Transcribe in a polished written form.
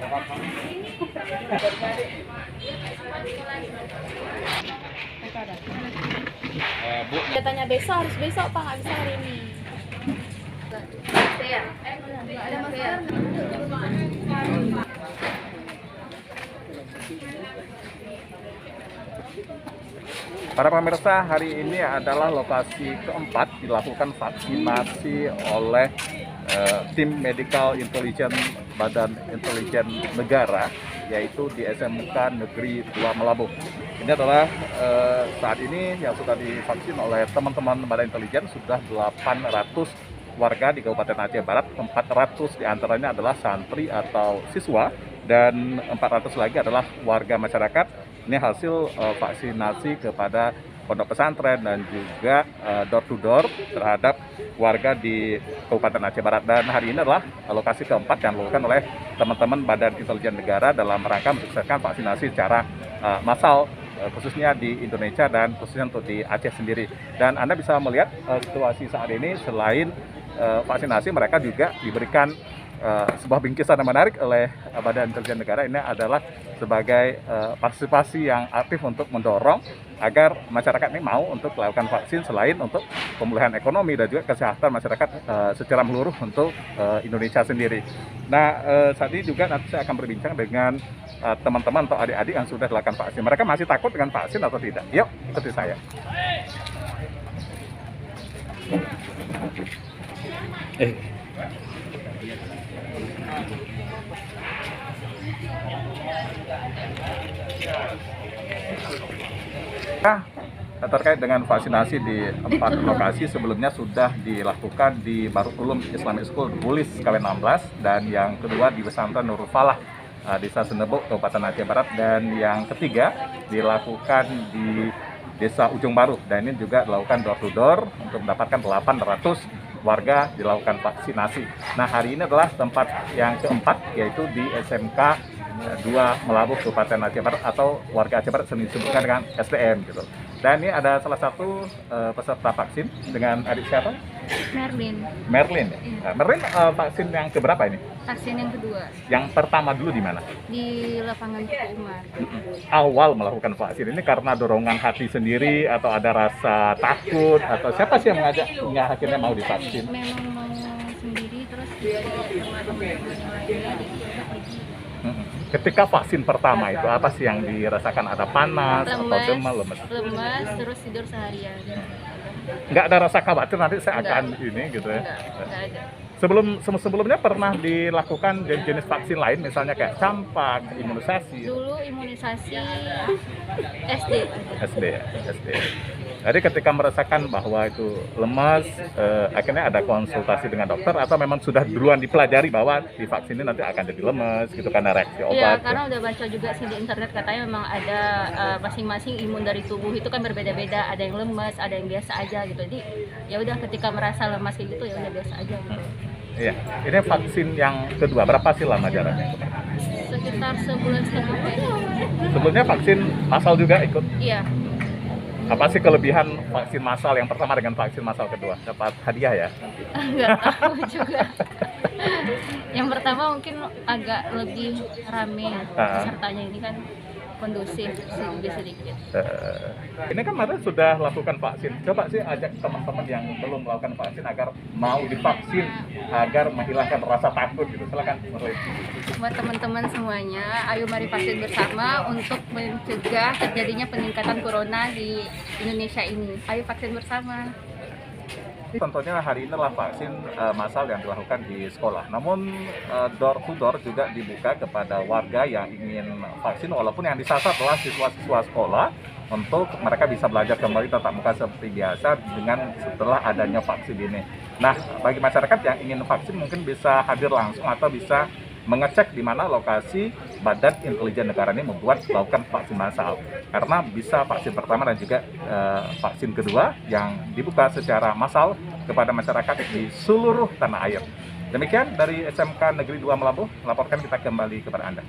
Bu, dia tanya besok, harus besok Pak, nggak bisa hari ini. Ada masalah. Para pemirsa, hari ini adalah lokasi keempat dilakukan vaksinasi oleh tim Medical Intelligence Badan Intelijen Negara, yaitu di SMK Negeri 2 Melabuh. Ini adalah saat ini yang sudah divaksin oleh teman-teman Badan Intelijen sudah 800 warga di Kabupaten Aceh Barat. 400 diantaranya adalah santri atau siswa dan 400 lagi adalah warga masyarakat. Ini hasil vaksinasi kepada pondok pesantren dan juga door to door terhadap warga di Kabupaten Aceh Barat. Dan hari ini adalah lokasi keempat yang dilakukan oleh teman-teman Badan Intelijen Negara dalam rangka mensukseskan vaksinasi secara massal, khususnya di Indonesia dan khususnya untuk di Aceh sendiri. Dan Anda bisa melihat situasi saat ini, selain vaksinasi, mereka juga diberikan sebuah bingkisan yang menarik oleh Badan Intelijen Negara. Ini adalah sebagai partisipasi yang aktif untuk mendorong agar masyarakat ini mau untuk melakukan vaksin, selain untuk pemulihan ekonomi dan juga kesehatan masyarakat secara menyeluruh untuk Indonesia sendiri. Nah, saat ini juga nanti saya akan berbincang dengan teman-teman atau adik-adik yang sudah dilakukan vaksin. Mereka masih takut dengan vaksin atau tidak? Yuk, ikuti saya. Terkait dengan vaksinasi di 4 lokasi sebelumnya sudah dilakukan di Darul Uloom Islamic School Bulis KW16, dan yang kedua di Pesantren Nurul Falah Desa Senebok Kabupaten Aceh Barat, dan yang ketiga dilakukan di Desa Ujung Baru, dan ini juga dilakukan door to door untuk mendapatkan 800 warga dilakukan vaksinasi. Nah, hari ini adalah tempat yang keempat, yaitu di SMK 2 Melabuh Kabupaten Aceh Barat, atau warga Aceh Barat sering disebutkan dengan SDM gitu. Dan ini ada salah satu peserta vaksin dengan adik siapa? Merlin. Merlin ya? Nah, Merlin vaksin yang keberapa ini? Vaksin yang kedua Yang pertama dulu di mana? di lapangan Tuku Umar. Awal melakukan vaksin ini karena dorongan hati sendiri atau ada rasa takut, atau siapa sih yang mengajak hingga akhirnya mau divaksin? Memang mau sendiri, terus sama teman-teman lainnya pergi. Ketika vaksin pertama itu apa sih yang dirasakan? Ada panas atau demam, lemes? Lemes, terus tidur seharian. Nggak ada rasa khawatir nanti saya akan ini gitu ya? Nggak ada. Sebelumnya pernah dilakukan jenis vaksin lain, misalnya kayak campak, imunisasi? Dulu imunisasi SD. SD ya? SD. Jadi ketika merasakan bahwa itu lemas, akhirnya ada konsultasi dengan dokter, atau memang sudah duluan dipelajari bahwa di vaksin ini nanti akan jadi lemas gitu karena reaksi obat? Iya, karena udah baca juga sih di internet, katanya memang ada masing-masing imun dari tubuh itu kan berbeda-beda, ada yang lemas, ada yang biasa aja gitu. Jadi ya udah, ketika merasa lemas kayak gitu ya udah biasa aja gitu. Iya, ini vaksin yang kedua, berapa sih lama jaraknya? Sekitar sebulan setengah. Sebelumnya vaksin massal juga ikut? Iya. Apa sih kelebihan vaksin massal yang pertama dengan vaksin massal kedua? Dapat hadiah ya? Nggak tahu juga. Yang pertama mungkin agak lebih rame pesertanya, ini kan kondusif sedikit. Ini kan kemarin sudah lakukan vaksin. Coba sih ajak teman-teman yang belum melakukan vaksin agar mau divaksin, agar menghilangkan rasa takut gitu. Silakan, Merlin. Buat teman-teman semuanya, ayo mari vaksin bersama untuk mencegah terjadinya peningkatan corona di Indonesia ini. Ayo vaksin bersama. Tentunya hari ini adalah vaksin massal yang dilakukan di sekolah. Namun door to door juga dibuka kepada warga yang ingin vaksin, walaupun yang disasar adalah siswa-siswa sekolah, untuk mereka bisa belajar kembali tatap muka seperti biasa dengan setelah adanya vaksin ini. Nah, bagi masyarakat yang ingin vaksin mungkin bisa hadir langsung atau bisa mengecek di mana lokasi Badan Intelijen Negara ini membuat melakukan vaksin massal, karena bisa vaksin pertama dan juga vaksin kedua yang dibuka secara massal kepada masyarakat di seluruh tanah air. Demikian dari SMK Negeri 2 Melabuh, melaporkan, kita kembali kepada Anda.